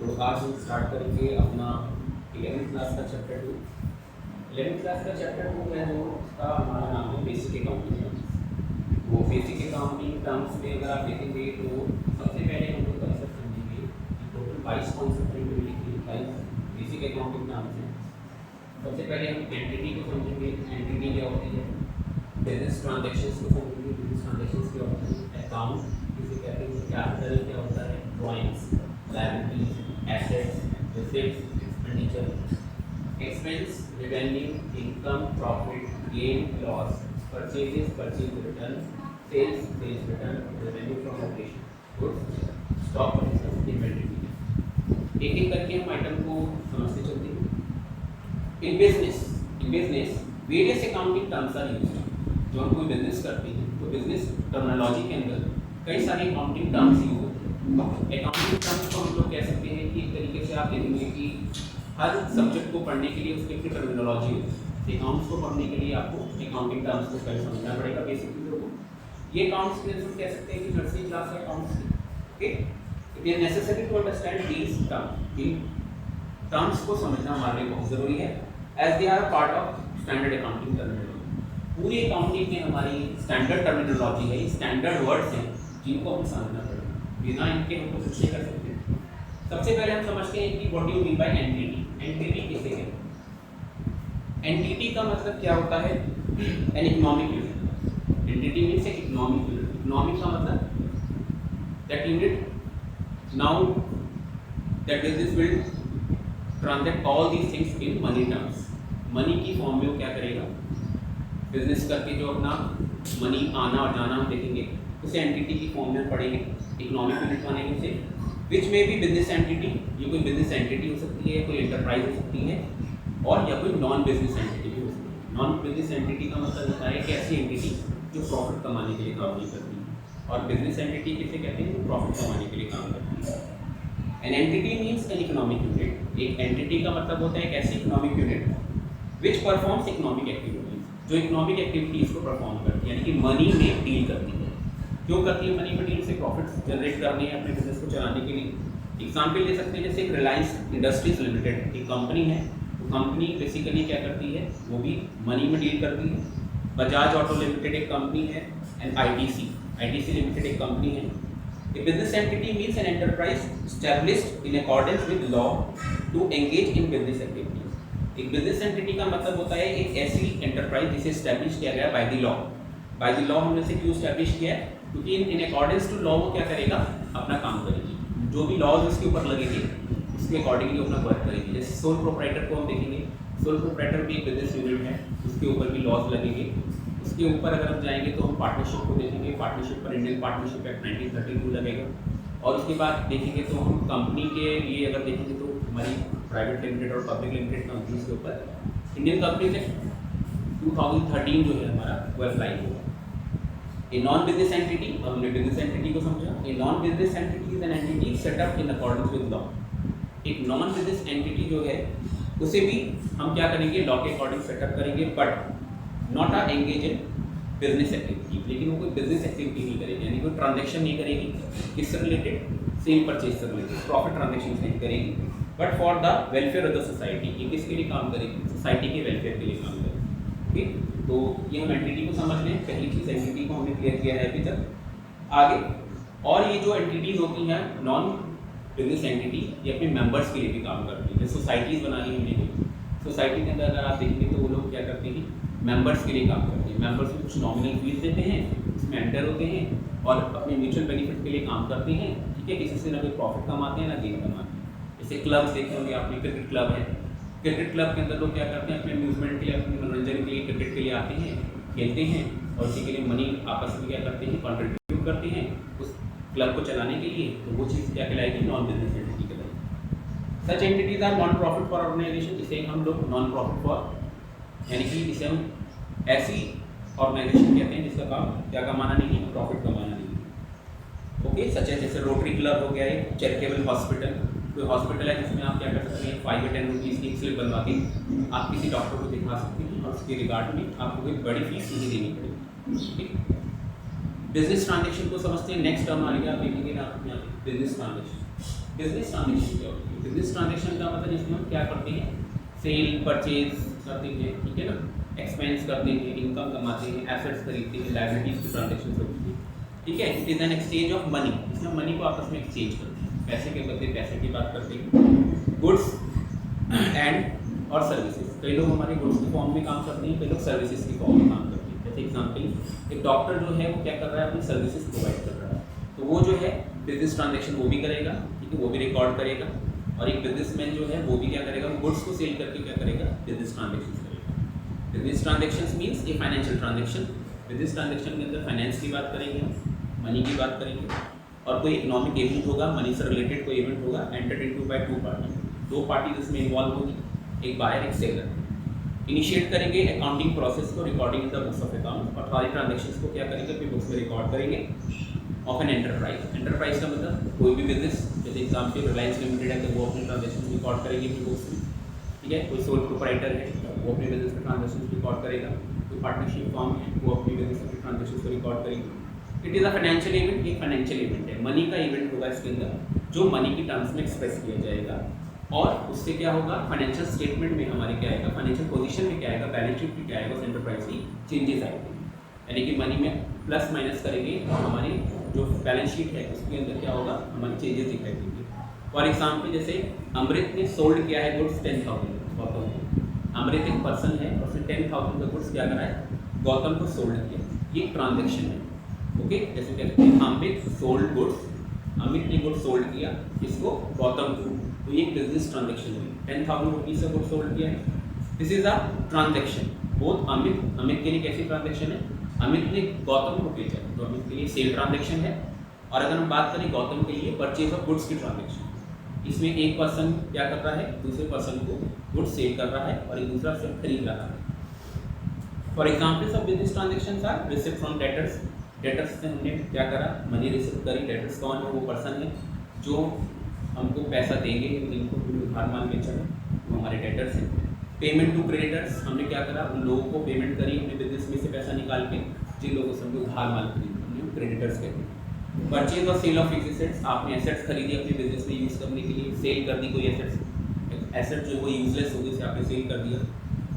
तो आज हम स्टार्ट करेंगे अपना 11th क्लास का चैप्टर 2। 11th क्लास का चैप्टर 2 है जो उसका हमारा नाम है बेसिक अकाउंटिंग टर्म्स। वो बेसिक अकाउंटिंग टर्म्स में अगर आप देखेंगे तो सबसे पहले हम लोग कंसेप्ट समझेंगे कि टोटल 22 कॉन्सेप्ट लिखे 22 बेसिक अकाउंटिंग टर्म्स हैं। सबसे पहले हम एंटिटी को समझेंगे, एंटिटी क्या होती है, बिजनेस ट्रांजैक्शंस को समझेंगे, बिजनेस ट्रांजैक्शंस क्या होती है, अकाउंट किसे कहते हैं, कैपिटल क्या होता है, drawings, liabilities, assets, receipts, expenditure, expense, revenue, income, profit, gain, loss, purchases, purchase return, sales, sales return, revenue from operation, goods, stock, inventory. एक एक करके हम आइटम को समझते चलते हैं। In business various accounting terms are used. जो हम कोई बिजनेस करते हैं तो बिजनेस टर्मिनोलॉजी के अंदर कई सारे अकाउंटिंग टर्म्स यूज होते हैं। अकाउंटिंग टर्म्स को हम लोग कह सकते हैं कि एक तरीके से आप देखेंगे कि हर सब्जेक्ट को पढ़ने के लिए उसकी एक टर्मिनोलॉजी होती है। अकाउंट्स को पढ़ने के लिए आपको अकाउंटिंग टर्म्स को पहले समझना पड़ेगा बेसिक चीज़ों को। ये अकाउंट्स के हम कह सकते हैं कि नर्सरी क्लास है अकाउंट्स की। Okay, it is necessary to understand these terms. इन टर्म्स को समझना हमारे लिए बहुत ज़रूरी है as they are part of standard accounting terminology. पूरी अकाउंटिंग में हमारी स्टैंडर्ड टर्मिनोलॉजी है, स्टैंडर्ड वर्ड्स हैं जिनको हमें समझना पड़ेगा, बिना इनके हम कुछ नहीं कर सकते। सबसे पहले हम समझते हैं कि what do you mean by entity. Entity किसे कहते हैं? एंटिटी का मतलब क्या होता है? An economic unit. Entity means economic unit. Economic का मतलब that unit now that business will transact all these things in money terms. Money की फॉर्म में वो क्या करेगा? बिजनेस करके जो अपना मनी आना और जाना हम देखेंगे उसे एंटिटी की फॉर्म में पढ़ेंगे। इकोनॉमिक यूनिट मानेंगे उसे, विच में भी बिजनेस एंटिटी। ये कोई बिजनेस एंटिटी हो सकती है, कोई एंटरप्राइज हो सकती है, और या कोई नॉन बिजनेस एंटिटी भी हो सकती है। नॉन बिजनेस एंटिटी का मतलब होता है कि ऐसी एंटिटी जो प्रॉफिट कमाने के लिए काम नहीं करती है, और बिजनेस एंटिटी किसे कहते हैं? जो प्रॉफिट कमाने के लिए काम करती है। An entity means an economic unit. एक एंटिटी का मतलब होता है एक ऐसी economic unit which performs economic activities, जो इकोनॉमिक एक्टिविटीज़ को परफॉर्म करती है, यानी कि मनी में डील करती है। क्यों करती है मनी में डील? से प्रॉफिट्स जनरेट करने हैं अपने बिजनेस को चलाने के लिए। एग्जाम्पल ले सकते हैं जैसे एक रिलायंस इंडस्ट्रीज लिमिटेड एक कंपनी है। तो कंपनी बेसिकली क्या करती है? वो भी मनी में डील करती है। बजाज ऑटो लिमिटेड एक कंपनी है, एंड आईटीसी लिमिटेड एक कंपनी है। A business entity means an enterprise established in accordance with law to engage in business activities. एक बिजनेस एंटिटी का मतलब होता है एक ऐसी एंटरप्राइज जिसे एस्टैब्लिश किया गया by the law. By the law हमने से क्यों एस्टैब्लिश किया है? क्योंकि इन अकॉर्डेंस टू लॉ वो क्या करेगा? अपना काम करेगी। जो भी लॉज उसके ऊपर लगेंगे उसके अकॉर्डिंगली अपना वर्क करेगी। जैसे सोल प्रोप्राइटर को हम देखेंगे, सोल प्रोप्राइटर भी एक बिजनेस यूनिट है, उसके ऊपर भी लॉज लगेंगे। उसके ऊपर अगर हम जाएंगे तो हम पार्टनरशिप को देखेंगे। पार्टनरशिप पर इंडियन पार्टनरशिप एक्ट 1932 लगेगा। और उसके बाद देखेंगे तो हम कंपनी के लिए अगर देखेंगे तो हमारी प्राइवेट लिमिटेड और पब्लिक लिमिटेड कंपनीज के ऊपर इंडियन कंपनीज एक्ट 2013 जो है हमारा वो अप्लाई होगा। ए नॉन बिजनेस एंटिटी, और हमने बिजनेस एंटिटी को समझा। A non business entity is an entity set up in accordance with law. एक नॉन बिजनेस एंटिटी जो है उसे भी हम क्या करेंगे? लॉ के अकॉर्डिंग सेटअप करेंगे, but not are engage in business activity. लेकिन वो कोई बिजनेस एक्टिविटी नहीं करेगी, यानी कोई ट्रांजेक्शन नहीं करेगी किससे रिलेटेड? सेल परचेज से रिलेटेड, प्रॉफिट ट्रांजेक्शन नहीं करेगी, but for the welfare of the society. ये किसके लिए काम करेगी? सोसाइटी के वेलफेयर के लिए काम करेगी। ठीक, तो ये हम एंटिटी को समझ लें। पहली चीज़ एंटिटी को हमने क्लियर किया है अभी तक। आगे और ये जो एंटिटीज़ होती हैं नॉन बिजनेस एंटिटी, ये अपने मेंबर्स के लिए भी काम करती है। जैसे सोसाइटीज़ बना ली हमने, सोसाइटी के अंदर अगर आप देखेंगे तो वो लोग क्या करते हैं? मेंबर्स के लिए काम करते हैं। मेंबर्स को कुछ नॉमिनल फीस देते हैं, उसमें एंटर होते हैं और अपने म्यूचुअल बेनिफिट के लिए काम करते हैं। ठीक है, किसी से ना कोई प्रॉफिट कमाते हैं ना गेन कमाते हैं। जैसे क्लब देखे होंगे आपने, क्रिकेट क्लब है। क्रिकेट क्लब के अंदर लोग क्या करते हैं? अपने अम्यूजमेंट के लिए, अपने मनोरंजन के लिए क्रिकेट के लिए आते हैं, खेलते हैं, और उसी के लिए मनी आपस में क्या करते हैं? कॉन्ट्रीब्यूट करते हैं उस क्लब को चलाने के लिए। तो वो चीज़ क्या कहलाएगी? नॉन बिजनेस एंटिटी कहलाएगी। Such entities are non profit for organisation. इसे हम लोग नॉन प्रॉफिट फॉर, यानी कि इसे हम ऐसी ऑर्गेनाइजेशन कहते हैं जिसका काम क्या कमाना नहीं है? प्रॉफिट कमाना नहीं है। ओके, सच है जैसे रोटरी क्लब हो गया, एक चैरिटेबल हॉस्पिटल। कोई हॉस्पिटल है जिसमें आप क्या कर सकते हैं? 5 या 10 रुपीज़ की स्लिप बनवा के आप किसी डॉक्टर को दिखा सकते हैं, और उसके रिगार्ड में आपको कोई बड़ी फीस नहीं देनी पड़ेगी। ठीक, बिजनेस ट्रांजेक्शन को समझते हैं। नेक्स्ट टर्म आ गया, आप देखेंगे ना यहाँ पे बिजनेस ट्रांजेक्शन। बिजनेस ट्रांजेक्शन क्या होती है? बिजनेस ट्रांजेक्शन का मतलब इसमें हम क्या करते हैं, सेल परचेज करते हैं, ठीक है ना, एक्सपेंस करते हैं, इनकम कमाते हैं, एसेट्स खरीदते हैं, लायबिलिटीज की ट्रांजेक्शन होती है, ठीक है। It is an exchange of money, इसमें मनी को आपस में एक्सचेंज करते हैं, पैसे के बदले पैसे की बात करते हैं, गुड्स एंड और सर्विसेज। कई लोग हमारे गुड्स की फॉर्म में काम करते हैं, कई लोग सर्विसेज की फॉर्म में काम करते हैं। जैसे एग्जाम्पल, एक डॉक्टर जो है वो क्या कर रहा है, अपनी सर्विसेज प्रोवाइड कर रहा है, तो वो जो है बिजनेस ट्रांजेक्शन वो भी करेगा, ठीक है, वो भी रिकॉर्ड करेगा। और एक बिजनेसमैन जो है वो भी क्या करेगा, वो गुड्स को सेल करके क्या करेगा, बिजनेस ट्रांजेक्शन करेगा। Business transaction means a financial transaction. Business transaction के अंदर फाइनेंस की बात करेंगे, मनी की बात करेंगे, और कोई इकोनॉमिक इवेंट होगा, मनी से रिलेटेड कोई इवेंट होगा, entered into by two party, दो पार्टी इसमें इन्वॉल्व होगी, एक बायर एक सेलर। इनिशिएट करेंगे अकाउंटिंग प्रोसेस को, recording in the books of account, और सारी ट्रांजेक्शंस को क्या करेंगे, अपनी बुक्स में रिकॉर्ड करेंगे। ऑफ एन एंटरप्राइज, एंटरप्राइज का मतलब कोई भी बिजनेस, जैसे एग्जाम्पल रिलायंस लिमिटेड है, तो वो अपनी ट्रांजेक्शन रिकॉर्ड करेगी अपनी बुक्स में, ठीक है। कोई सोल प्रोप्राइटर है, वो अपने बिजनेस में ट्रांजेक्शन रिकॉर्ड करेगा। कोई पार्टनरशिप फॉर्म है, वो अपनी बिजनेस में ट्रांजेक्शन को रिकॉर्ड करेगी। It is a financial event, एक फाइनेंशियल इवेंट है, मनी का इवेंट होगा इसके अंदर, जो मनी की टर्म्स में एक्सप्रेस किया जाएगा। और उससे क्या होगा, फाइनेंशियल स्टेटमेंट में हमारे क्या आएगा, फाइनेंशियल पोजीशन में क्या आएगा, बैलेंस शीट में क्या आएगा, उस एंटरप्राइज की चेंजेस आएंगे। यानी कि मनी में प्लस माइनस करेंगे और हमारी जो बैलेंस शीट है उसके अंदर क्या होगा, हमारी चेंजेस दिखाई देंगे। फॉर एग्जाम्पल, जैसे अमृत ने सोल्ड किया है गुड्स 10,000 गौतम को। अमृत एक पर्सन है, उसने 10,000 का गुड्स क्या करा है, गौतम को सोल्ड किया, ये ट्रांजेक्शन है, ओके। जैसे कहते हैं अमृत सोल्ड गुड्स, अमित ने गुड्स सोल्ड किया इसको गौतम को, तो ये बिजनेस ट्रांजेक्शन हुई, 10,000 रुपीज़ से गुड्स सोल्ड किया है, this is a transaction. Both Amit के लिए कैसी ट्रांजेक्शन है, अमित ने गौतम को भेजा, तो अमित के लिए सेल ट्रांजेक्शन है। और अगर हम बात करें गौतम के लिए परचेज ऑफ गुड्स की ट्रांजेक्शन, इसमें एक पर्सन क्या कर रहा है, दूसरे पर्सन को गुड्स सेल कर रहा है और एक दूसरा से खरीद रहा है। For examples of business transaction are receipt from debtors, debtors से हमने क्या करा, मनी रिसीव करी। डेटर्स कौन है, वो पर्सन है जो हमको पैसा देंगे, जिनको उधार माल बेचा है, वो हमारे डेटर्स हैं। पेमेंट टू क्रेडिटर्स, हमने क्या करा, उन लोगों को पेमेंट करी अपने बिजनेस में से पैसा निकाल के, जिन लोगों से हमने उधार माल खरीदा, हमने क्रेडिटर्स कहते हैं। परचेज और सेल ऑफ एसेट्स, आपने एसेट्स खरीदी अपने बिजनेस में यूज़ करने के लिए, सेल कर दी कोई एसेट जो वो यूजलेस हो गई, उसे आपने सेल कर दिया।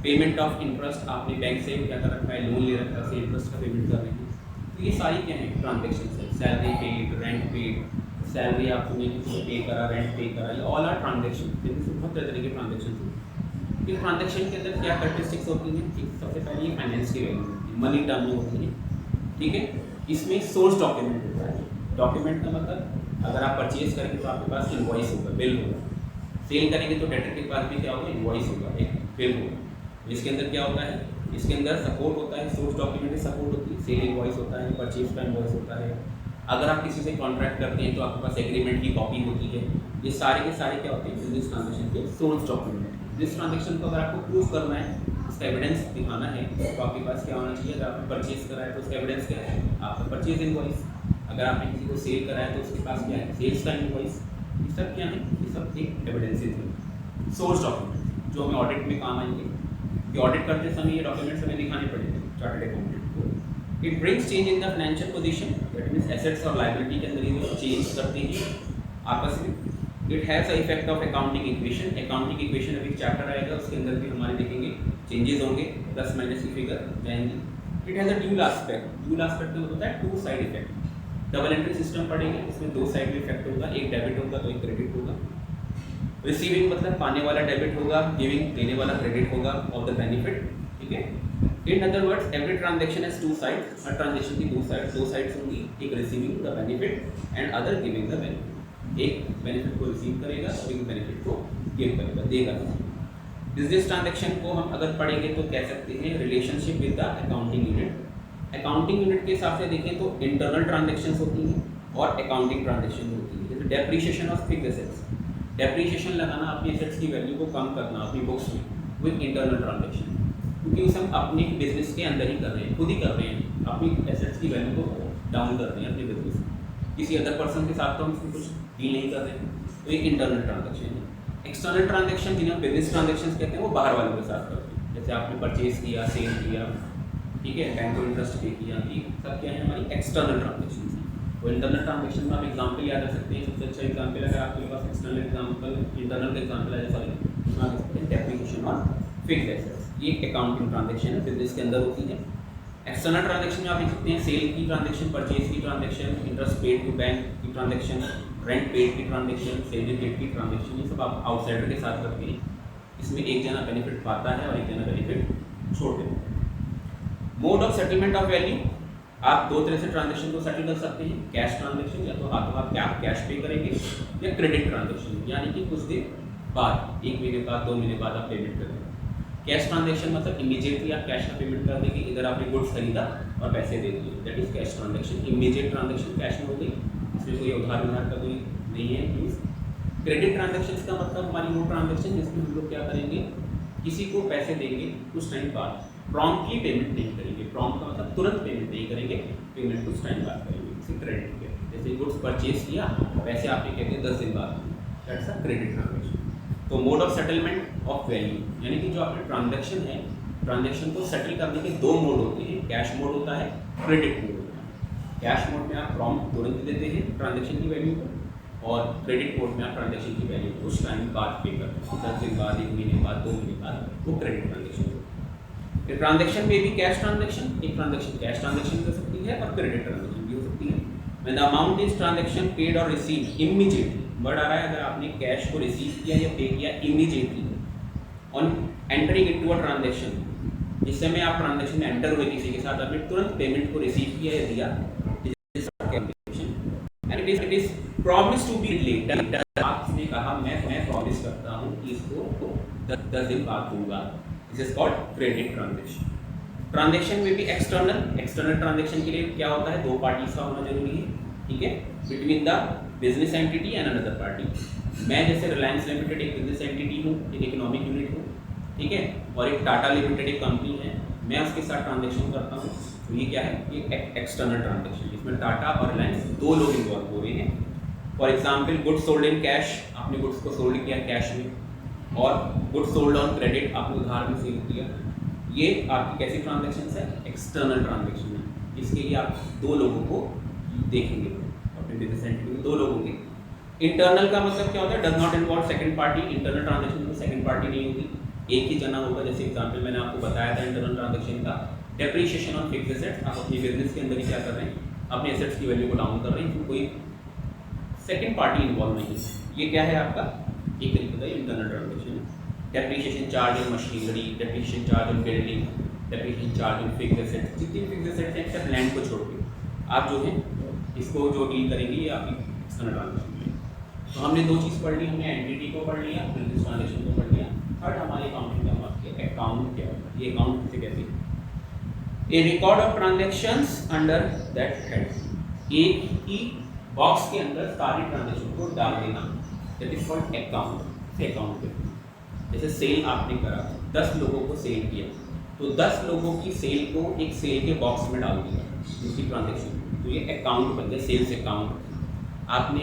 पेमेंट ऑफ इंटरेस्ट, आपने बैंक से क्या कर रखा है, लोन ले रखा है, उसे इंटरेस्ट का पेमेंट कर रहे हैं। तो ये सारी क्या है, ट्रांजेक्शन है। Salary paid, rent paid, salary आपने किसी को पे करा, रेंट पे करा, ये ऑल आर ट्रांजेक्शन। बहुत तरह के ट्रांजेक्शन होते हैं। फिर ट्रांजेक्शन के अंदर क्या कैरेक्टरिस्टिक्स होती हैं, सबसे पहले ये फाइनेंस की वैल्यू होती है, मनी टर्म में होती है, ठीक है। इसमें सोर्स डॉक्यूमेंट होता है। डॉक्यूमेंट का मतलब, अगर आप परचेज करेंगे तो आपके पास इनवॉइस होगा, बिल होगा। सेल करेंगे तो डेटर के पास भी क्या होगा, इनवॉइस होगा, एक बिल होगा। इसके अंदर क्या होता है, इसके अंदर सपोर्ट होता है, सोर्स डॉक्यूमेंट की सपोर्ट होती है, सेल इनवॉइस होता है, परचेज का इनवॉइस होता है। अगर आप किसी से कॉन्ट्रैक्ट करते हैं तो आपके पास एग्रीमेंट की कॉपी होती है। ये सारे के सारे क्या होते हैं, बिजनेस ट्रांजेक्शन के सोर्स डॉक्यूमेंट। जिस ट्रांजेक्शन को अगर आपको प्रूव करना है, उसका एविडेंस दिखाना है, तो आपके पास क्या होना चाहिए, अगर आपने परचेज करा है तो उसका एविडेंस क्या है, आपका परचेज इनवॉइस। अगर आपने किसी को सेल करा है तो उसके पास क्या है, सेल्स का इनवॉइस। ये सब क्या है, ये सब एक एविडेंसेज है, सोर्स डॉक्यूमेंट, जो हमें ऑडिट में काम आएंगे। कि ऑडिट करते समय ये डॉक्यूमेंट्स हमें दिखाने पड़ेंगे चार्टर्ड अकाउंटेंट को। It brings change in the financial position, that means assets और लायबिलिटी के अंदर ये चेंज करते हैं आपस में। It has a effect of accounting equation, accounting equation अभी चैप्टर आएगा, उसके अंदर भी हमारे देखेंगे चेंजेस होंगे, प्लस माइनस की फिगर जाएंगे। It has a dual aspect, dual aspect में होता है two side effect. Double entry system पढ़ेंगे, इसमें दो साइड में इफेक्ट होगा, एक डेबिट होगा तो एक क्रेडिट होगा। रिसीविंग मतलब पाने वाला डेबिट होगा, गिविंग देने वाला क्रेडिट होगा ऑफ द बेनिफिट, ठीक है। In other words every transaction has two sides, her transaction की दो साइड्स होंगी, एक receiving the benefit and other giving the benefit. एक बेनिफिट को रिसीव करेगा और एक बेनिफिट को गिव करेगा, देगा। बिजनेस ट्रांजेक्शन को हम अगर पढ़ेंगे तो कह सकते हैं relationship with the accounting unit. Accounting unit के हिसाब से देखें तो इंटरनल ट्रांजेक्शन्स होती हैं और अकाउंटिंग ट्रांजेक्शन होती है। जैसे depreciation of fixed assets, depreciation लगाना, अपनी एसेट्स की वैल्यू को कम करना अपनी बुक्स में, विद इंटरनल ट्रांजेक्शन, क्योंकि उसे हम अपने बिजनेस के अंदर ही कर रहे हैं, खुद ही कर रहे हैं, अपनी एसेट्स की वैल्यू को डाउन कर रहे हैं अपने बिजनेस में, किसी अदर पर्सन के साथ तो हम उसमें कुछ डील नहीं कर रहे हैं। तो एक इंटरनल ट्रांजेक्शन है। एक्सटर्नल ट्रांजेक्शन जिन्हें हम बिजनेस ट्रांजेक्शन कहते हैं, वो बाहर वालों के साथ करते हैं। जैसे आपने परचेज किया, सेल किया, ठीक है, बैंक को इंटरेस्ट पे किया, ये सब क्या है, हमारी एक्सटर्नल ट्रांजेक्शन है। तो इंटरनल ट्रांजेक्शन में आप एग्जाम्पल याद रख सकते हैं। सबसे अच्छा एग्जाम्पल अगर आपके पास एक्सटर्नल एग्जाम्पल इंटरनल का एग्जाम्पल है, सॉरी उसमें आप सकते हैं डेप्रिसिएशन और फिक्स्ड एसेट्स। ये अकाउंटिंग ट्रांजेक्शन है, बिजनेस के अंदर होती है। एक्सटर्नल ट्रांजेक्शन में आप देख सकते हैं सेल की ट्रांजेक्शन, परचेज की transaction, interest paid to bank की ट्रांजेक्शन, रेंट पेड की ट्रांजेक्शन, सैलरी पेड की ट्रांजेक्शन, ये सब आप आउटसाइडर के साथ करते हैं। इसमें एक जना बेनिफिट पाता है और एक जना बेनिफिट छोड़ देता है। Mode of settlement of value, आप दो तरह से ट्रांजेक्शन को सेटल कर सकते हैं। कैश ट्रांजेक्शन, या तो हाथों हाथ क्या कैश पे करेंगे, या क्रेडिट ट्रांजेक्शन, यानी कि कुछ दिन बाद, 1 महीने बाद, 2 महीने बाद आप पेमेंट करेंगे। कैश ट्रांजेक्शन मतलब इमीडिएटली आप कैश का पेमेंट कर देंगे, इधर आपने गुड्स खरीदा और पैसे दे दिए, that is cash transaction. Immediate transaction cash में हो गई, इसमें कोई उधार का कोई नहीं है यूज। क्रेडिट ट्रांजेक्शन का मतलब हमारी वो ट्रांजेक्शन जिसमें हम लोग क्या करेंगे, किसी को पैसे देंगे, कुछ टाइम बाद प्रॉम्प्टली पेमेंट नहीं करेंगे। प्रॉम्प्ट का मतलब तुरंत पेमेंट नहीं करेंगे, पेमेंट कुछ टाइम बाद करेंगे, इसे क्रेडिट कहते हैं। जैसे गुड्स परचेज किया, पैसे आपके कहते हैं 10 दिन बाद, दैट्स अ क्रेडिट ट्रांजेक्शन। तो mode of settlement of value, यानी कि जो आपकी ट्रांजेक्शन है, ट्रांजेक्शन को सेटल करने के दो मोड होते हैं। कैश मोड होता है, क्रेडिट मोड होता है। कैश मोड में आप प्रॉम्प्ट तुरंत देते हैं ट्रांजेक्शन की वैल्यू को, और क्रेडिट मोड में आप ट्रांजेक्शन की वैल्यू को कुछ टाइम बाद पे करते हैं, 10 दिन बाद, 1 महीने बाद, 2 महीने बाद, वो क्रेडिट ट्रांजेक्शन होती है। ट्रांजेक्शन में भी कैश ट्रांजेक्शन, एक ट्रांजेक्शन कैश ट्रांजेक्शन हो सकती है और क्रेडिट ट्रांजेक्शन भी हो सकती है। When the amount is transaction paid और रिसीव्ड इमीडिएटली, वर्ड आ रहा है अगर आपने कैश को रिसीव किया या पे किया immediately on entering into a transaction, जिस समय आप ट्रांजेक्शन में एंटर हुए किसी के साथ, आपने तुरंत पेमेंट को रिसीव किया या दिया, and it is promise to be later, आपने कहा मैं प्रॉमिस करता हूँ कि इसको 10 दिन बाद दूंगा, this is called credit transaction. Transaction में भी एक्सटर्नल ट्रांजेक्शन के लिए क्या होता है, दो पार्टीज का होना जरूरी है, ठीक है, between the business entity and another party. मैं जैसे रिलायंस लिमिटेड एक बिजनेस एंटिटी हूँ, एक इकोनॉमिक यूनिट हूँ, ठीक है, और एक टाटा लिमिटेड एक कंपनी है, मैं उसके साथ ट्रांजेक्शन करता हूँ, तो ये क्या है, ये एक्सटर्नल ट्रांजेक्शन, जिसमें टाटा और रिलायंस दो लोग इन्वॉल्व हो रहे हैं। For example goods sold in cash, आपने गुड्स को सोल्ड किया कैश में, और गुड्स सोल्ड ऑन क्रेडिट, आपने उधार में सेल किया, ये आपकी कैसी ट्रांजेक्शन है, एक्सटर्नल ट्रांजेक्शन है। इसके लिए आप दो लोगों को देखेंगे अपने बिजनेस एंटिटी में, दो लोगों के। इंटरनल का मतलब क्या होता है, does not involve second party. Internal transaction में सेकंड पार्टी नहीं होगी, एक ही जना होगा। जैसे एग्जांपल मैंने आपको बताया था इंटरनल ट्रांजेक्शन का, डेप्रिसिएशन ऑन फिक्स्ड एसेट्स, आप अपनी बिजनेस के अंदर ही क्या कर रहे हैं, अपने एसेट्स की वैल्यू को डाउन कर रहे हैं, कोई सेकंड पार्टी इन्वॉल्व नहीं है। ये क्या है आपका, एक तरीके का इंटरनल ट्रांजेक्शन है। Depreciation charge on machinery, depreciation charge on building, depreciation charge on fixed assets, जितनी फिक्स्ड एसेट्स हैं एक्सेप्ट लैंड को छोड़ के, आप जो है इसको जो डील करेंगे ये आपकी एक्सटर्नल ट्रांजेक्शन है। तो हमने दो चीज़ पढ़ ली, हमने एंटिटी को पढ़ लिया, बिजनेस ट्रांजेक्शन को पढ़ लिया। थर्ड हमारे अकाउंटिंग का मतलब अकाउंट क्या होता है, ये अकाउंट किसे कहते हैं, a record of transactions under that head, एक ही बॉक्स के अंदर सारी ट्रांजेक्शन को डाल देना, दैट इज कॉल्ड अकाउंट, से अकाउंट कहते हैं। जैसे सेल आपने करा, 10 लोगों को सेल किया, तो 10 लोगों की सेल को एक सेल के बॉक्स में डाल दिया, जिसकी ट्रांजेक्शन, तो ये अकाउंट बन गया, सेल्स अकाउंट। आपने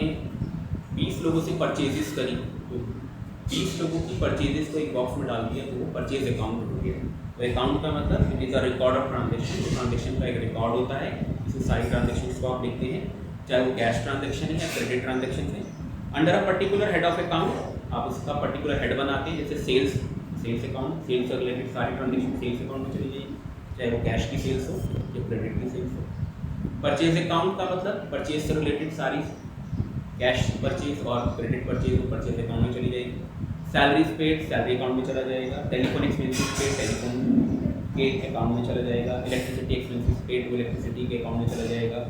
20 लोगों से परचेजेस करी, तो 20 लोगों की परचेजेस को एक बॉक्स में डाल दिया, तो वो परचेज अकाउंट हो गया। तो अकाउंट का मतलब it is a record of transaction, तो ट्रांजेक्शन का एक रिकॉर्ड होता है, इसमें सारी ट्रांजेक्शन को आप देखते हैं, चाहे वो कैश ट्रांजेक्शन है या क्रेडिट ट्रांजेक्शन है। Under a particular head of account आप उसका पर्टिकुलर हेड बनाते हैं, जैसे सेल्स अकाउंट, सेल्स से रिलेटेड सारी ट्रांजेक्शन सेल्स अकाउंट में चली जाएगी, चाहे वो कैश की सेल्स हो या क्रेडिट की सेल्स हो। परचेज अकाउंट का मतलब परचेज से रिलेटेड सारी कैश परचेज और क्रेडिट परचेज वो परचेज अकाउंट में चली जाएगी। सैलरीज पेड सैलरी अकाउंट में चला जाएगा, टेलीफोन एक्सपेंसेस पेड टेलीफोन के अकाउंट में चला जाएगा, इलेक्ट्रिसिटी एक्सपेंसेस पेड वो इलेक्ट्रिसिटी के अकाउंट में चला जाएगा।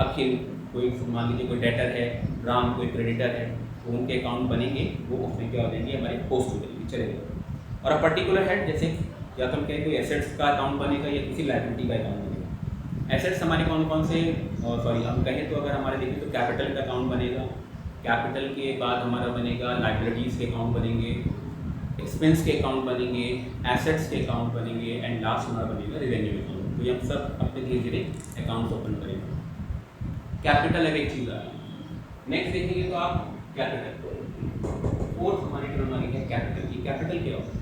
अखिल कोई मान लीजिए कोई डेटर है, राम कोई क्रेडिटर है, तो उनके अकाउंट बनेंगे, वो उसमें क्या हो जाएंगे, हमारे पोस्ट हो जाएंगे, चलेगा। और अ पर्टिकुलर हेड, जैसे या तो हम कहें कोई एसेट्स का अकाउंट बनेगा या किसी लायबिलिटी का अकाउंट बनेगा। एसेट्स हमारे कौन कौन से, सॉरी हम कहें तो अगर हमारे देखें तो कैपिटल का अकाउंट बनेगा, कैपिटल के बाद हमारा बनेगा लाइबिलिटीज़ के अकाउंट बनेंगे, एक्सपेंस के अकाउंट बनेंगे, एसेट्स के अकाउंट बनेंगे, एंड लास्ट हमारा बनेगा रेवेन्यू अकाउंट। तो ये हम सब अपने धीरे धीरे अकाउंट्स ओपन करेंगे। कैपिटल है एक चीज़ आ रही है। नेक्स्ट देखेंगे तो आप कैपिटल, फोर्थ हमारी टर्म है कैपिटल की। कैपिटल क्या होता है,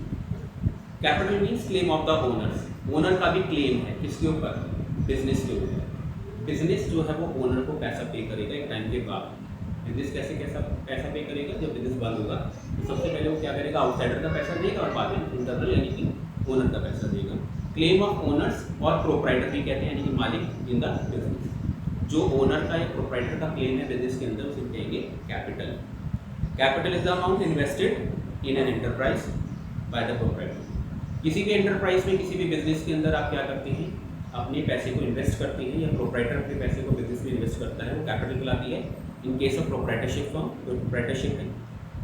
capital means claim of the owners, owner का भी क्लेम है किसके ऊपर, बिजनेस के ऊपर। बिजनेस जो है वो ओनर को पैसा पे करेगा एक टाइम के बाद। बिजनेस कैसा पैसा पे करेगा? जब बिजनेस बंद होगा तो सबसे पहले वो क्या करेगा, आउटसाइडर का पैसा देगा और बाद में इंटरनल यानी कि ओनर का पैसा देगा। क्लेम ऑफ ओनर्स और प्रोप्राइटर भी कहते हैं, यानी कि मालिक इन द बिजनेस। जो ओनर का या प्रोप्राइटर का क्लेम है बिजनेस के अंदर उसे कहेंगे capital. Capital is the amount invested in an enterprise bye the proprietor. किसी भी एंटरप्राइज में, किसी भी बिजनेस के अंदर आप क्या करते हैं, अपने पैसे को इन्वेस्ट करते हैं या प्रोप्राइटर अपने पैसे को बिजनेस में इन्वेस्ट करता है, वो कैपिटल कहलाती है। In case of proprietorship firm, तो प्रोप्राइटरशिप है।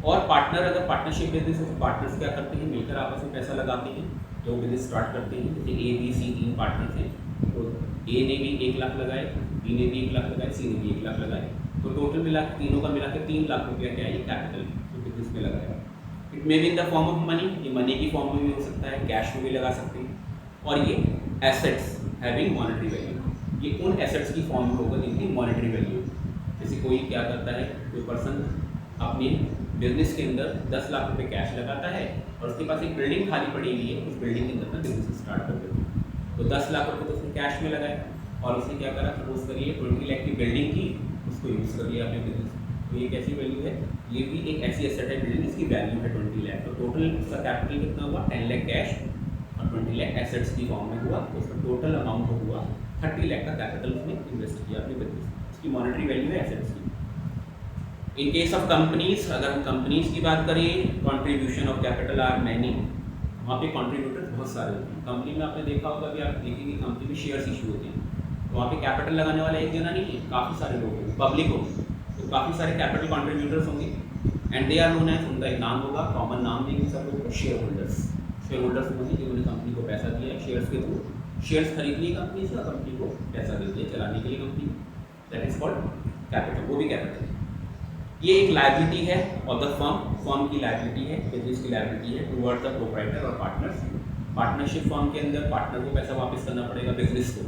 और पार्टनर, अगर पार्टनरशिप बिजनेस है तो पार्टनर्स क्या करते हैं, मिलकर आपस में पैसा लगाते हैं, जो बिजनेस स्टार्ट करते हैं। जैसे A, B, C 3 पार्टनर्स हैं, तो A ने भी 1 लाख लगाए, B ने भी 1 लाख लगाए, C ने भी 1 लाख लगाए, तो टोटल मिला के तीनों का मिला के 3 लाख रुपया क्या है, ये कैपिटल जो बिजनेस में लगाएगा। It may be in the form of money, ये मनी की फॉर्म में भी हो सकता है, कैश में भी लगा सकते हैं। और ये एसेट्स हैविंग मॉनेटरी वैल्यू, ये उन एसेट्स की फॉर्म में होगा जिनकी मॉनेटरी वैल्यू। जैसे कोई क्या करता है, कोई पर्सन अपने बिजनेस के अंदर 10 लाख रुपए कैश लगाता है और उसके पास एक बिल्डिंग खाली पड़ी हुई है, उस बिल्डिंग के अंदर अपना बिजनेस स्टार्ट कर देते हैं। तो 10 लाख रुपए तो उसने कैश में लगाए और उसने क्या करा, सपोज करिए 20 लाख की बिल्डिंग की, उसको यूज़ कर लिया अपने बिजनेस। तो ये कैसी वैल्यू है, ये भी एक ऐसी एसेट है बिल्डिंग, इसकी वैल्यू है 20 लाख। तो टोटल उसका कैपिटल कितना हुआ, 10 लाख कैश और 20 लाख एसेट्स की फॉर्म में हुआ, तो उसका टोटल अमाउंट हुआ 30 लाख का कैपिटल उसने इन्वेस्ट किया अपने बिजनेस। इसकी मॉनेटरी वैल्यू है एसेट्स की। इन केस ऑफ कंपनीज, अगर हम कंपनीज की बात करें, contribution of capital R many, वहाँ पे कॉन्ट्रीब्यूटर्स बहुत सारे होते हैं। कंपनी में आपने देखा होगा कि आप देखेंगे कंपनी में शेयर्स इशू होते हैं, तो वहाँ पे कैपिटल लगाने वाला एक जना नहीं है, काफ़ी सारे लोग होंगे, पब्लिक होगी, तो काफ़ी सारे कैपिटल कॉन्ट्रीब्यूटर्स होंगे and they are known as, उनका एक नाम होगा, कॉमन नाम देंगे सब लोग, शेयर होल्डर्स। शेयर होल्डर्स होंगे जिन्होंने कंपनी को पैसा दिया है, शेयर्स के थ्रू शेयर्स खरीद लिए कंपनी से और कंपनी को पैसा दे दिया चलाने के लिए company, that is called capital, वो भी कैपिटल है। ये एक लायबिलिटी है और द फर्म की लायबिलिटी है, बिजनेस की लायबिलिटी है टुवर्ड्स द प्रोप्राइटर और पार्टनर्स। पार्टनरशिप फर्म के अंदर पार्टनर को पैसा वापस करना पड़ेगा बिजनेस को,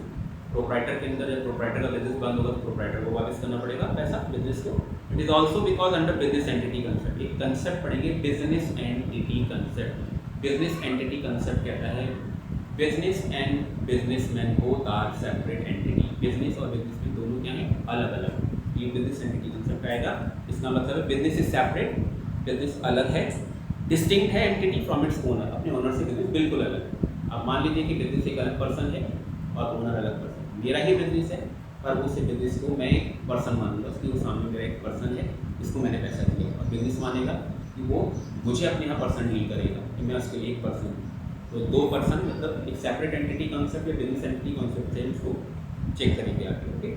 प्रोप्राइटर के अंदर जब प्रोप्राइटर का बिजनेस बंद होगा तो प्रोप्राइटर को वापस करना पड़ेगा पैसा बिजनेस को। It is also because under business entity concept, एक कंसेप्ट पढ़ेंगे business entity concept. Business entity concept कहता है business and businessman both are separate entity. Business और बिजनेसमैन दोनों क्या हैं, अलग अलग। ये बिजनेस एंटिटी कंसेप्ट आएगा, इसका मतलब है बिजनेस इज सेपरेट, बिजनेस अलग है, डिस्टिंक्ट है एंटिटी फ्रॉम इट्स ओनर, अपने ओनर से बिजनेस बिल्कुल अलग है। अब मान लीजिए कि बिजनेस एक अलग पर्सन है और ओनर अलग पर्सन, मेरा ही बिजनेस है पर उस बिजनेस को मैं एक पर्सन मानूंगा, उसके वो सामने मेरा एक पर्सन है, इसको मैंने पैसा दिया और बिजनेस मानेगा कि वो मुझे अपने यहाँ पर्सन डील करेगा कि मैं उसके लिए एक पर्सन हूँ। तो दो पर्सन मतलब एक सेपरेट एंटिटी कॉन्सेप्ट या बिजनेस एंटिटी कॉन्सेप्ट से इसको चेक करेंगे आगे। ओके,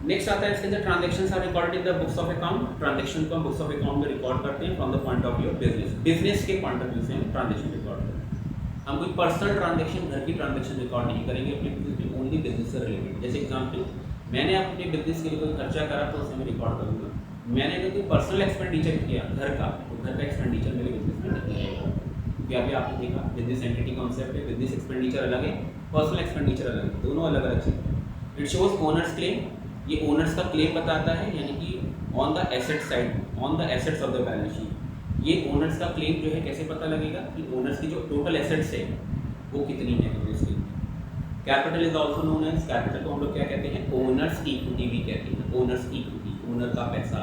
नेक्स्ट आता है इसके अंदर transactions are recorded in the books of account. Transaction को हम बुक्स ऑफ अकाउंट में रिकॉर्ड करते हैं from the point of view of business. Business के पॉइंट ऑफ व्यू से हम ट्रांजैक्शन रिकॉर्ड करते हैं। हम कोई पर्सनल ट्रांजैक्शन, घर की ट्रांजैक्शन रिकॉर्ड नहीं करेंगे अपने बिजनेस में, ओनली बिजनेस से रिलेटेड। जैसे एग्जाम्पल, मैंने अपने बिजनेस के लिए कोई खर्चा करा तो उसे मैं रिकॉर्ड करूँगा। मैंने अगर कोई पर्सनल एक्सपेंडिचर किया घर का, तो घर का एक्सपेंडिचर मेरे बिजनेस में नहीं आएगा, क्योंकि अभी आपने देखा बिजनेस एंटिटी कॉन्सेप्ट है, बिजनेस एक्सपेंडिचर अलग है, पर्सनल एक्सपेंडिचर अलग है, दोनों अलग अलग चीज़। इट शोज ओनर्स क्लेम, ये ओनर्स का क्लेम बताता है, यानी कि on the asset side, on the assets of the balance sheet. ये ओनर्स का क्लेम जो है कैसे पता लगेगा कि ओनर्स की जो टोटल एसेट्स है वो कितनी है बिजनेस की। Capital is also known as, capital को हम लोग क्या कहते हैं, ओनर्स इक्विटी भी कहते हैं, ओनर्स इक्विटी, ओनर का पैसा,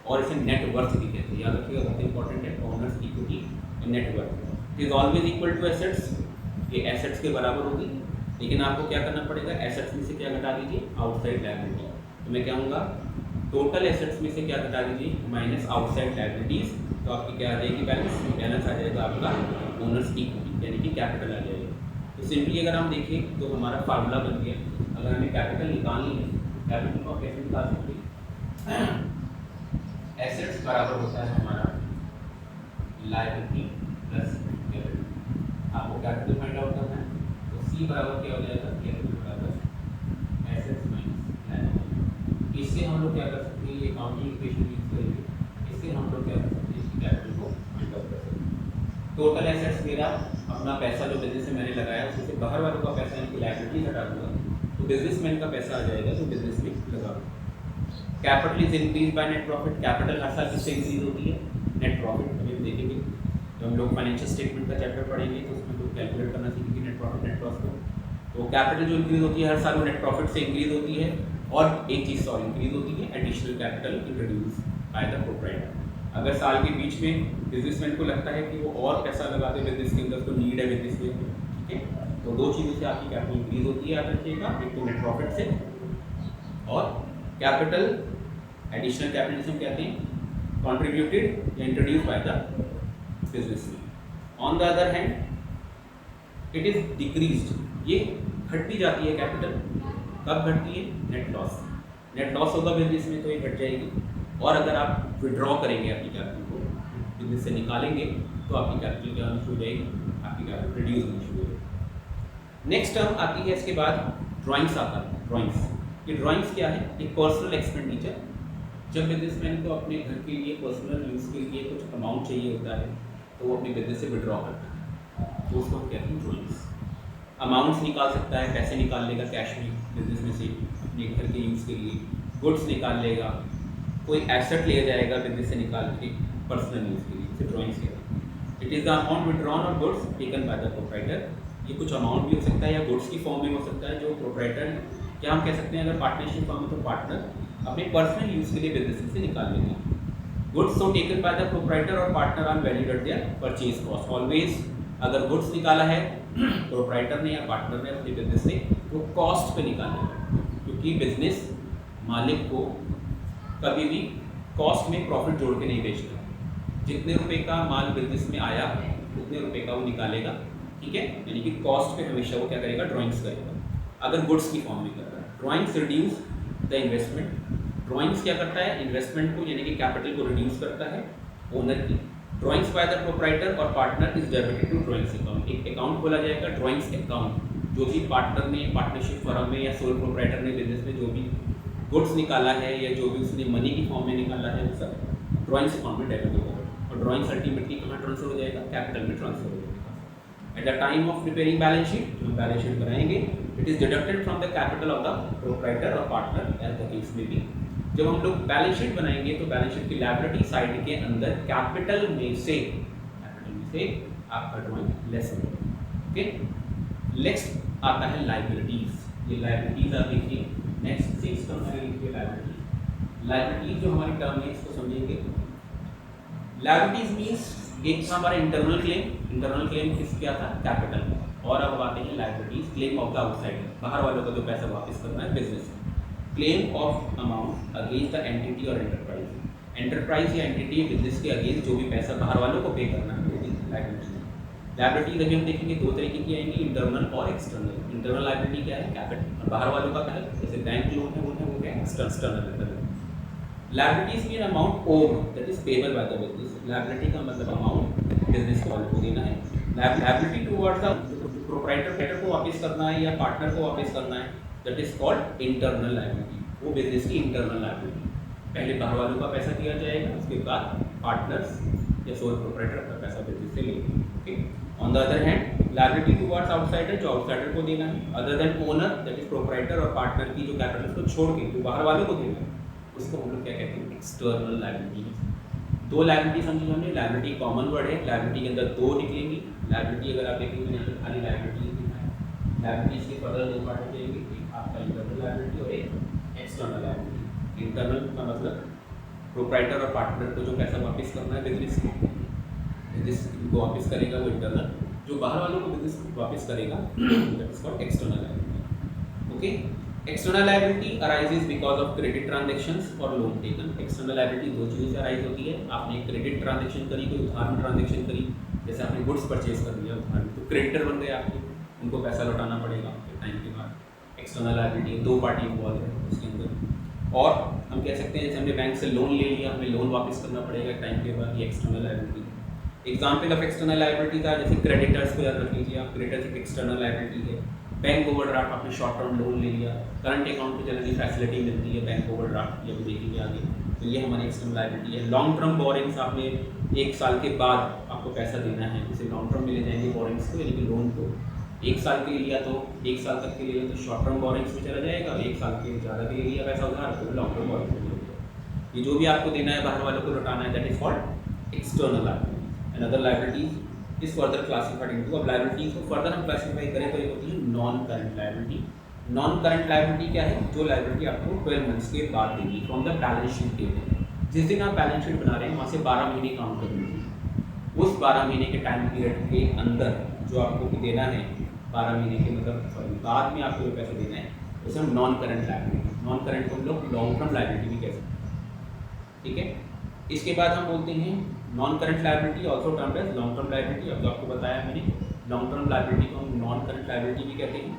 और इसे नेट वर्थ भी कहते हैं। याद रखिएगा, बहुत इंपॉर्टेंट है, owners equity net worth is always equal to assets, ये एसेट्स के बराबर होगी, लेकिन आपको क्या करना पड़ेगा, एसेट्स में से क्या घटा दीजिए, आउटसाइड लायबिलिटी। तो मैं क्या कहूँगा, टोटल एसेट्स में से क्या घटा दीजिए, माइनस आउटसाइड लायबिलिटीज, तो आपकी क्या आ जाएगी, बैलेंस आ जाएगा आपका ओनर्स इक्विटी, यानी कि कैपिटल आ जाएगा। तो सिंपली अगर हम देखें तो हमारा फार्मूला बन गया, अगर हमें कैपिटल निकालनी है, कैपिटल को कैसे निकाल सकते हैं, एसेट्स बराबर होता है हमारा लायबिलिटी प्लस कैपिटल। आपको कैपिटल फाइंड आउट करना है, तो सी बराबर क्या हो जाएगा, कैपिटल बराबर एसेट्स माइनस लायबिलिटी। इससे हम लोग क्या कर सकते हैं, ये अकाउंटिंग इक्वेशन यूज करेंगे, इससे हम लोग क्या कर सकते हैं, कैपिटल को फाइंड आउट कर सकते हैं। टोटल एसेट्स मेरा अपना पैसा जो बिजनेस में मैंने लगाया, उससे बाहर वालों का पैसा यानी कि लायबिलिटी हटा दूंगा, तो बिजनेसमैन का पैसा आ जाएगा जो बिजनेस में लगा। Capital is increase by net profit, capital हर साल किससे इंक्रीज होती है, नेट प्रॉफिट। अभी हम देखेंगे जब हम लोग फाइनेंशियल स्टेटमेंट का चैप्टर पढ़ेंगे तो उसमें लोग कैलकुलेट करना सीखेंगे नेट प्रॉफिट नेट लॉस को। तो कैपिटल जो इंक्रीज होती है हर साल वो नेट प्रॉफिट से इंक्रीज होती है, और एक चीज़ और इंक्रीज होती है, additional capital introduce by the proprietor. अगर साल के बीच में बिजनेसमैन को लगता है कि वो और पैसा लगा दे बिजनेस के अंदर, उसको नीड है बिजनेस में, ठीक है, तो दो चीज़ों से आपकी कैपिटल इंक्रीज होती है, याद रखिएगा, एक तो नेट प्रॉफिट से, और कैपिटल एडिशनल कैपिटल जिसे कहते हैं कॉन्ट्रीब्यूटेड या introduce by the businessman. On the other hand it is decreased, ये घटती जाती है कैपिटल, कब घटती है, नेट लॉस, नेट लॉस होगा बिजनेस में तो ये घट जाएगी, और अगर आप विड्रॉ करेंगे अपनी कैपिटल को, बिजनेस से निकालेंगे, तो आपकी कैपिटल क्या होनी शुरू हो जाएगी, आपकी कैपिटल रिड्यूस होनी शुरू हो जाएगी। नेक्स्ट टर्म आती है इसके बाद ड्राइंग्स आता है, ड्राइंग्स। ये ड्राइंग्स क्या है, एक पर्सनल एक्सपेंडिचर, जब बिजनेसमैन को अपने घर के लिए पर्सनल यूज़ के लिए कुछ अमाउंट चाहिए होता है तो वो अपने बिजनेस से विड्रॉ करता है, तो उसको कहते हैं ड्राइंग्स। अमाउंट्स निकाल सकता है, पैसे निकाल लेगा कैश में बिजनेस में से अपने घर के यूज़ के लिए, गुड्स निकाल लेगा, कोई एसेट ले जाएगा बिजनेस से निकाल के पर्सनल यूज़ के लिए, इसे ड्राइंग्स कहते हैं। It is the amount withdrawn और goods taken by the proprietor. ये कुछ अमाउंट भी हो सकता है या गुड्स की फॉर्म में हो सकता है, जो प्रोप्राइटर, क्या हम कह सकते हैं, अगर पार्टनरशिप फॉर्म है तो पार्टनर अपने पर्सनल यूज़ के लिए बिजनेस से निकाल लेते हैं। Goods so taken by the proprietor और partner are valued at their purchase cost. Always अगर गुड्स निकाला है प्रोप्राइटर ने या पार्टनर ने अपने बिजनेस से, तो कॉस्ट पे निकालेगा, क्योंकि बिजनेस मालिक को कभी भी कॉस्ट में प्रॉफिट जोड़ के नहीं बेचता। जितने रुपए का माल बिजनेस में आया उतने रुपए का वो निकालेगा, ठीक है, यानी कि कॉस्ट पे हमेशा वो क्या करेगा, ड्राइंग्स करेगा, अगर गुड्स की फॉर्म में कर रहा है। Drawings reduce the investment, drawings क्या करता है, इन्वेस्टमेंट को यानी कि कैपिटल को रिड्यूस करता है ओनर की। ड्राइंग्स बाय द प्रोप्राइटर और partner is debited to drawings account, एक अकाउंट खोला जाएगा ड्राइंग्स अकाउंट, जो भी पार्टनर ने पार्टनरशिप फर्म में या सोल प्रोप्राइटर ने बिजनेस में जो भी गुड्स निकाला है या जो भी उसने मनी की फॉर्म में निकाला है, वो सब ड्राइंग्स अकाउंट में डेबिट होगा, और ड्राइंग्स अल्टीमेटली कहाँ ट्रांसफर हो जाएगा, कैपिटल में ट्रांसफर हो जाएगा। At the time of preparing balance sheet, जो बैलेंस शीट बनाएंगे, it is deducted from the capital of the proprietor और पार्टनर एज द केस में भी। जब हम लोग बैलेंस शीट बनाएंगे तो बैलेंस शीट की लायबिलिटी साइड के अंदर कैपिटल में से आपका ड्राइंग लेस होगा। ओके, नेक्स्ट आता है लायबिलिटीज। ये लायबिलिटीज आप देखिए, नेक्स्ट 6 टर्म है लिखिए लायबिलिटीज। लायबिलिटीज जो हमारी टर्म है इसको समझेंगे। लायबिलिटीज मीन्स एक था हमारा इंटरनल क्लेम, इंटरनल क्लेम किस क्या था, कैपिटल, और अब आते हैं liabilities, claim of the outsider, बाहर वालों का जो पैसा वापस करना है business. Claim of amount against the entity और एंटरप्राइज, एंटरप्राइज या एंटिटी बिजनेस के अगेंस्ट जो भी पैसा बाहर वालों को पे करना है, लायबिलिटी। लायबिलिटी अभी हम देखेंगे दो तरीके की आएंगी, इंटरनल और एक्सटर्नल। इंटरनल लायबिलिटी क्या है, कैपिटल, और बाहर वालों का क्या है, जैसे बैंक लोन है वो क्या है, external. Liabilities mean amount owed that is payable by the business. Liability का मतलब अमाउंट बिजनेस वालों को देना है। लायबिलिटी टुवर्ड्स द प्रोप्राइटर को वापस करना है या पार्टनर को वापस करना है, that is called internal liability, वो बिजनेस की इंटरनल लायबिलिटी। पहले बाहर वालों का पैसा दिया जाएगा, उसके बाद पार्टनर्स या सोल प्रोप्राइटर अपना पैसा बिजनेस से लेंगे। Okay, on the other hand liability towards outsider, जो आउटसाइडर को देना है, other than owner that is proprietor और पार्टनर की जो कैपिटल को छोड़ के जो बाहर वालों को देना है, उसको हम लोग क्या कहते हैं, एक्सटर्नल लायबिलिटीज। दो लायबिलिटी समझी हमने, लायबिलिटी कॉमन वर्ड है, लायबिलिटी के अंदर दो निकलेंगी। लायबिलिटी अगर आप देखेंगे यहाँ पर खाली लायबिलिटी लिखा है, लायबिलिटीज के फर्दर दो पार्ट हो जाएंगे, एक आपका इंटरनल लायबिलिटी और एक एक्सटर्नल लायबिलिटी। इंटरनल का मतलब प्रोप्राइटर और पार्टनर को जो पैसा वापस करना है बिजनेस को वापस करेगा वो इंटरनल, जो बाहर वालों को बिजनेस वापस करेगा that is called external liability. Okay, external liability arises because of credit transactions और लोन टेकन। एक्सटर्नल लायबिलिटी दो चीज़ों से अराइज होती है, आपने क्रेडिट ट्रांजेक्शन करी, कोई उधार में ट्रांजेक्शन करी, जैसे आपने गुड्स परचेज कर लिया उधार में, तो क्रेडिटर बन गए आपके, उनको पैसा लौटाना पड़ेगा टाइम के बाद। एक्सटर्नल लायबिलिटी दो पार्टी इन्वॉल्व है उसके अंदर। और हम कह सकते हैं जैसे हमने बैंक से लोन ले लिया, हमें लोन वापस करना पड़ेगा टाइम के बाद, ये external liability. Example of external liability था जैसे क्रेडिटर्स को याद रख लीजिए आप, क्रेडिटर्स एक एक्सटर्नल लायबिलिटी है। बैंक ओवरड्राफ्ट, आपने शॉर्ट टर्म लोन ले लिया, करंट अकाउंट पे जनरली फैसिलिटी मिलती है बैंक ओवरड्राफ्ट, ये भी देखेंगे आगे, तो ये हमारी एक्सटर्नल लायबिलिटी है। लॉन्ग टर्म बोरिंग्स, आपने 1 साल के बाद आपको पैसा देना है, इसे लॉन्ग टर्म में ले जाएंगे बोरिंग्स को, यानी कि लोन को 1 साल के लिए लिया तो 1 साल तक के लिए तो शॉर्ट टर्म बोरिंग्स में चला जाएगा, 1 साल के ज़्यादा के लिए लिया पैसा उधार तो लॉन्ग टर्म बोरिंग्स में जाएगा। ये जो भी आपको देना है बाहर वालों को लौटाना है, that is called external liability. And other liabilities is further classified into, अब लायबिलिटीज को फर्दर हम क्लासिफाई करें तो ये होती है non current liability. Non current liability क्या है? जो लायबिलिटी आपको 12 मंथ्स के बाद देगी from the balance sheet date. जिस दिन आप बैलेंस शीट बना रहे हैं वहाँ से 12 महीने काउंट कर लीजिए। उस 12 महीने के टाइम पीरियड के अंदर जो आपको देना है, 12 महीने के मतलब बाद में आपको जो पैसे देना है उसे हम non current liability, non current को हम लोग लॉन्ग टर्म लायबिलिटी भी कह सकते हैं, ठीक है। इसके बाद हम बोलते हैं non current liability also termed as long term liability. अब तो आपको बताया मैंने, लॉन्ग टर्म लायबिलिटी को हम नॉन करंट लायबिलिटी भी कहते हैं।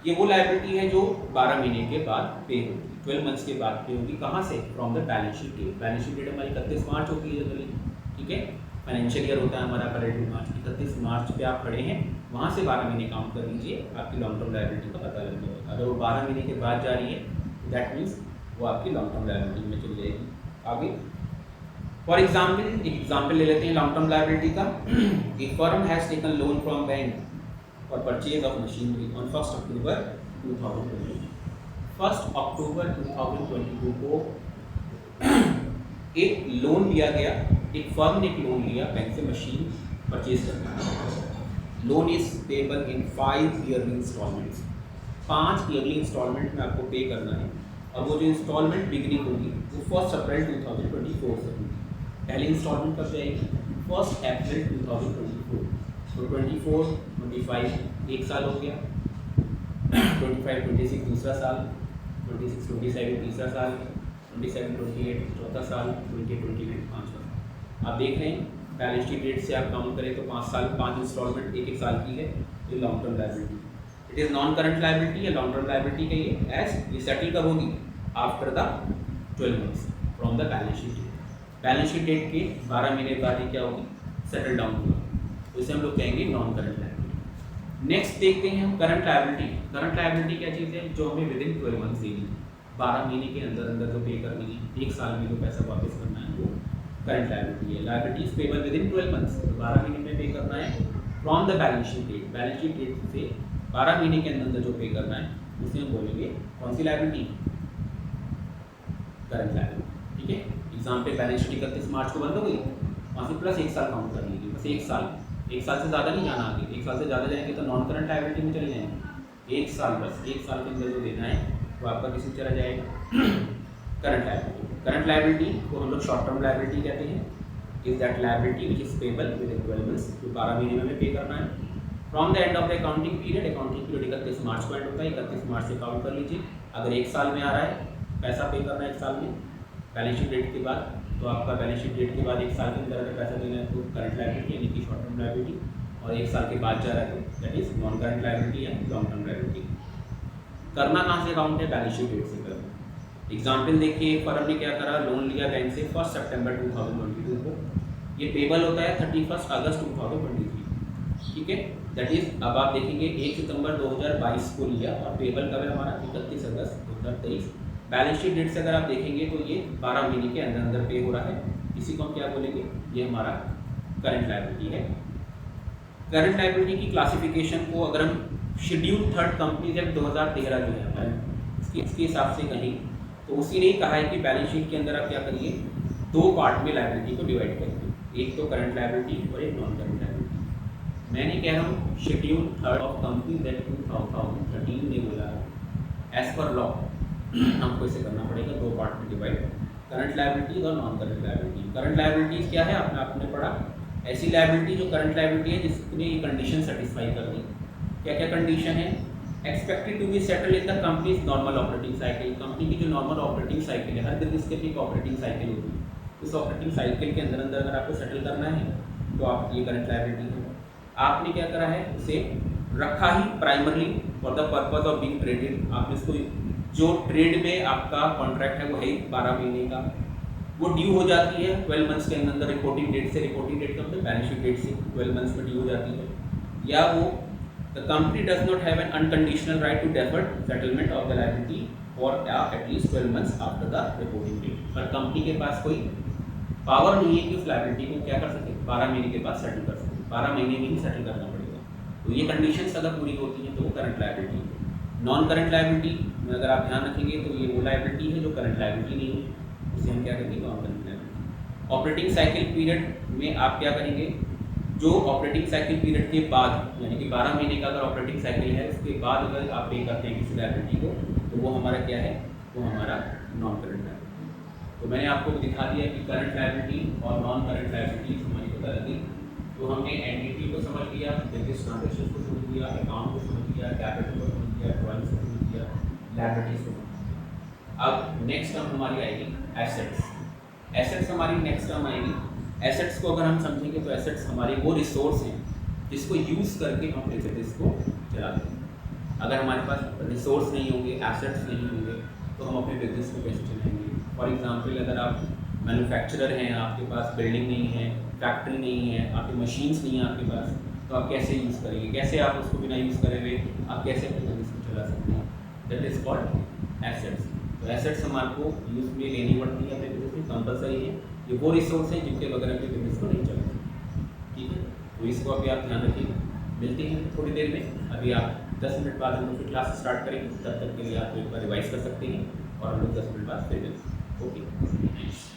ये वो लायबिलिटी है जो 12 महीने के बाद पे होगी, 12 मंथ्स के बाद पे होगी। कहाँ से? From the balance sheet date. Balance sheet date हमारी 31 मार्च होती है जनरली, ठीक है। फाइनेंशियल ईयर होता है हमारा करेंट मार्च, 31 मार्च पे आप खड़े हैं, वहाँ से 12 महीने काउंट कर लीजिए, आपकी लॉन्ग टर्म लायबिलिटी का पता लग जाएगा। अगर वो 12 महीने के बाद जा रही है दैट मीन्स वो आपकी लॉन्ग टर्म लायबिलिटी में चली जाएगी। आगे फॉर एग्जाम्पल, एक एग्जाम्पल ले लेते हैं लॉन्ग टर्म लायबिलिटी का। A firm has taken loan from bank for purchase of machinery on 1 अक्टूबर 2022। 1 अक्टूबर 2022 को एक लोन लिया गया, एक फर्म ने एक लोन लिया बैंक से मशीन परचेज करना। Loan is payable in 5 yearly instalments. 5 yearly instalment में आपको पे करना है। और वो जो इंस्टॉलमेंट बिगनिंग होगी वो 1 अप्रैल 2024 से होगी। पहली इंस्टॉलमेंट कब जाएगी? 1 अप्रैल 2024। तो 24, 25 एक साल हो गया, 25, 26 दूसरा साल, 26, 27 तीसरा साल, 27, 28 चौथा साल, 28, 29 पाँचवा साल। आप देख रहे हैं बैलेंस शीट डेट से आप काउंट करें तो 5 साल, 5 इंस्टॉलमेंट एक साल की है। ये long term liability, it is non current liability या लॉन्ग टर्म लायबिलिटी कहिए। एज ये सेटल कब होगी? After the 12 months from the balance sheet date. Balance sheet date के 12 महीने बाद ये क्या होगी? सेटल डाउन होगा, तो इसे हम लोग कहेंगे नॉन करंट लायबिलिटी। नेक्स्ट देखते हैं हम करंट लायबिलिटी। करंट लायबिलिटी क्या चीज़ है? जो हमें विद इन 12 मंथ्स देगी, 12 महीने के अंदर अंदर जो पे करनी है, एक साल में जो पैसा वापस करना है वो करंट लायबिलिटी है। Liability is payable within 12 months, 12 महीने में पे करना है from the balance sheet date. Balance sheet date से 12 महीने के अंदर जो पे करना है उसे हम बोलेंगे कौन सी लायबिलिटी? करंट लायबिलिटी, ठीक है। एग्जाम पे बैलेंस शीट 31 मार्च को बंद हो गई, वहाँ से प्लस एक साल काउंट कर लीजिए, बस एक साल, एक साल से ज़्यादा नहीं जाना आगे। एक साल से ज़्यादा जाएंगे तो नॉन करंट लायबिलिटी में चले जाएंगे। एक साल, बस एक साल के अंदर जो देना है वो आपका किसी चला जाएगा? Current liability. करंट लायबिलिटी को हम लोग शॉर्ट टर्म लायबिलिटी कहते हैं। Is that liability which is payable within 12 months, जो 12 महीने में हमें पे करना है from the end of the accounting period. Accounting period 31 मार्च को एंड होता है, 31 मार्च से काउंट कर लीजिए। अगर एक साल में आ रहा है पैसा पे करना है एक साल में बैलेंस शीट डेट के बाद, तो आपका बैलेंस शीट डेट के बाद एक साल के अंदर अगर पैसा देना है तो करंट लायबिलिटी यानी कि शॉर्ट टर्म लायबिलिटी, और एक साल के बाद जा रहा है तो that is non current liability या लॉन्ग टर्म लायबिलिटी। करना कहाँ से अकाउंट है? बैलेंस शीट डेट से करना। एग्जाम्पल देखिए, फर्म ने क्या करा? लोन लिया बैंक से 1 सितंबर 2022 को, ये पेबल होता है 31 अगस्त 2023, ठीक है। दैट इज अब आप देखेंगे 1 सितंबर 2022 को लिया और पेबल कब है हमारा? 31 अगस्त 2023। बैलेंस शीट डेट से अगर आप देखेंगे तो ये 12 महीने के अंदर अंदर पे हो रहा है, इसी को हम क्या बोलेंगे? ये हमारा करंट लायबिलिटी है। करंट लायबिलिटी की क्लासिफिकेशन को अगर हम शेड्यूल 3 कंपनीज एक्ट 2013 जो है इसके हिसाब से कहें तो उसी ने कहा है कि बैलेंस शीट के अंदर आप क्या करिए? 2 पार्ट में लायबिलिटी को डिवाइड करिए, एक तो करंट लायबिलिटी और एक नॉन करंट लायबिलिटी। मैं नहीं कह रहा हूँ, शेड्यूल 3 ऑफ कंपनीज एक्ट 2013 ने बोला है। एज पर लॉ हमको इसे करना पड़ेगा 2 पार्ट में डिवाइड, करंट लायबिलिटीज और non current liability. Current liabilities क्या है? आपने पढ़ा, ऐसी लायबिलिटी जो करंट लायबिलिटी है जिसने ये कंडीशन सेटिस्फाई कर दी। क्या क्या कंडीशन है? Expected to be settle in the company's normal operating cycle. Company की जो नॉर्मल ऑपरेटिंग साइकिल है, हर बिजनेस के एक ऑपरेटिंग साइकिल होती है, उस ऑपरेटिंग साइकिल के अंदर अंदर अगर आपको सेटल करना है तो आप ये करंट लायबिलिटी है। आपने क्या करा है? उसे रखा ही primarily for the purpose of being traded. आपने इसको जो ट्रेड में आपका कॉन्ट्रैक्ट है वो है 12 महीने का, वो ड्यू हो जाती है 12 मंथ्स के अंदर रिपोर्टिंग डेट से। रिपोर्टिंग डेट कब? बैलेंस शीट डेट से 12 मंथ्स में ड्यू हो जाती है। या वो the company does not have an unconditional right to deferred settlement of the liability for at least 12 months after the reporting date. पर कंपनी के पास कोई पावर नहीं है कि उस लायबिलिटी को क्या कर सके? 12 महीने के बाद सेटल कर सके, 12 महीने में ही सेटल करना पड़ेगा। तो ये कंडीशंस अगर पूरी होती हैं तो वो करंट लायबिलिटी है। नॉन करंट लायबिलिटी में अगर आप ध्यान रखेंगे तो ये वो लायबिलिटी है जो करंट लायबिलिटी नहीं है, उसे हम क्या करेंगे? Non current liability. Operating cycle period में आप क्या करेंगे? जो ऑपरेटिंग साइकिल पीरियड के बाद, यानी कि 12 महीने का अगर ऑपरेटिंग साइकिल है उसके बाद अगर आप पे करते हैं किसी लायबिलिटी को, तो वो हमारा क्या है, वो हमारा नॉन करंट लायबिलिटी। तो मैंने आपको दिखा दिया कि करंट लायबिलिटी और नॉन करंट लायबिलिटी हमारी पता लगी। तो हमने एंटिटी को समझ लिया, बिजनेस ट्रांजेक्शन को समझ लिया, अकाउंट को समझ लिया, कैपिटल को समझ लिया, ड्राइंग्स को समझ लिया, लायबिलिटीज को समझ लिया। अब नेक्स्ट टर्म हमारी आएगी एसेट्स। एसेट्स हमारी नेक्स्ट टर्म आएगी। एसेट्स को अगर हम समझेंगे तो एसेट्स हमारे वो रिसोर्स हैं जिसको यूज़ करके हम अपने बिजनेस को चलाते हैं। अगर हमारे पास रिसोर्स नहीं होंगे, एसेट्स नहीं होंगे, तो हम अपने बिजनेस को कैसे चलाएंगे। फॉर एग्जांपल, अगर आप मैन्युफैक्चरर हैं, आपके पास बिल्डिंग नहीं है, फैक्ट्री नहीं है, आपकी मशीन्स नहीं है आपके पास, तो आप कैसे यूज़ करेंगे, कैसे आप उसको बिना यूज़ करे हुए आप कैसे अपने बिजनेस को चला सकते हैं। That is called assets. तो एसेट्स हमारे को यूज़ में लेनी पड़ती है अपने बिजनेस में, कंपलसरी है। ये वो रिसोर्स हैं जिनके बगैर अपने बिजनेस को नहीं चला सकते, ठीक है। तो इसको अभी आप ध्यान रखिए। मिलते हैं थोड़ी देर में। अभी आप 10 मिनट बाद हम लोग फिर क्लास स्टार्ट करेंगे, तब तक के लिए आप एक बार रिवाइज कर सकते हैं और हम लोग 10 मिनट बाद फिर मिलते हैं। ओके।